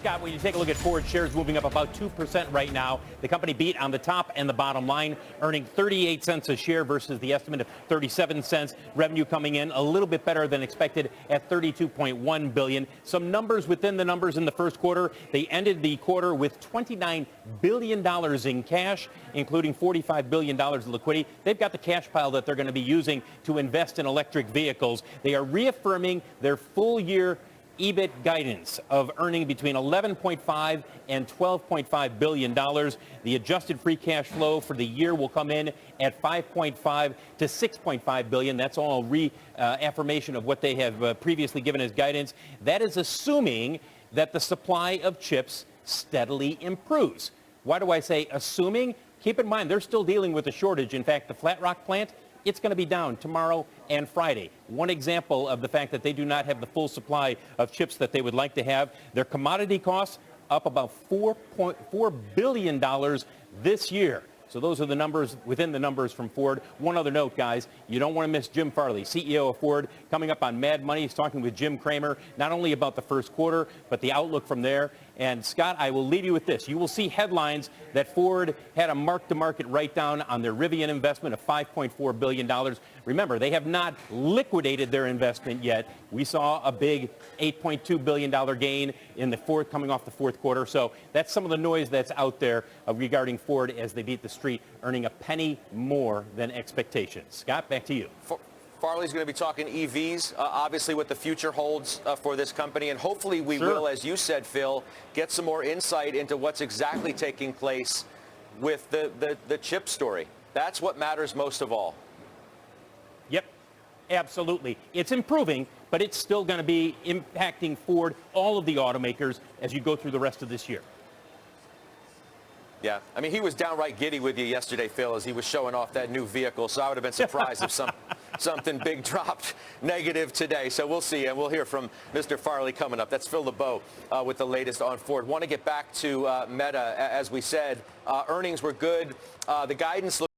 Scott, when you take a look at Ford shares moving up about 2% right now, the company beat on the top and the bottom line, earning 38 cents a share versus the estimate of 37 cents. Revenue coming in a little bit better than expected at $32.1 billion. Some numbers within the numbers in the first quarter. They ended the quarter with $29 billion in cash, including $45 billion in liquidity. They've got the cash pile that they're going to be using to invest in electric vehicles. They are reaffirming their full year EBIT guidance of earning between $11.5 and $12.5 billion. The adjusted free cash flow for the year will come in at $5.5 to $6.5 billion. That's all reaffirmation of what they have previously given as guidance. That is assuming that the supply of chips steadily improves. Why do I say assuming? Keep in mind, they're still dealing with a shortage. In fact, the Flat Rock plant, it's going to be down tomorrow and Friday. One example of the fact that they do not have the full supply of chips that they would like to have. Their commodity costs up about $4.4 billion this year. So those are the numbers within the numbers from Ford. One other note, guys, you don't want to miss Jim Farley, CEO of Ford, coming up on Mad Money. He's talking with Jim Cramer, not only about the first quarter, but the outlook from there. And Scott, I will leave you with this. You will see headlines that Ford had a mark-to-market write-down on their Rivian investment of $5.4 billion. Remember, they have not liquidated their investment yet. We saw a big $8.2 billion gain in the coming off the fourth quarter. So that's some of the noise that's out there regarding Ford as they beat the street, earning a penny more than expectations. Scott, back to you. Farley's going to be talking EVs, obviously what the future holds for this company, and hopefully we will, as you said, Phil, get some more insight into what's exactly taking place with the chip story. That's what matters most of all. Yep, absolutely. It's improving, but it's still going to be impacting Ford, all of the automakers, as you go through the rest of this year. Yeah, I mean, he was downright giddy with you yesterday, Phil, as he was showing off that new vehicle, so I would have been surprised if something big dropped negative today. So we'll see, and we'll hear from Mr. Farley coming up. That's Phil LeBeau with the latest on Ford. Want to get back to Meta. As we said, earnings were good. The guidance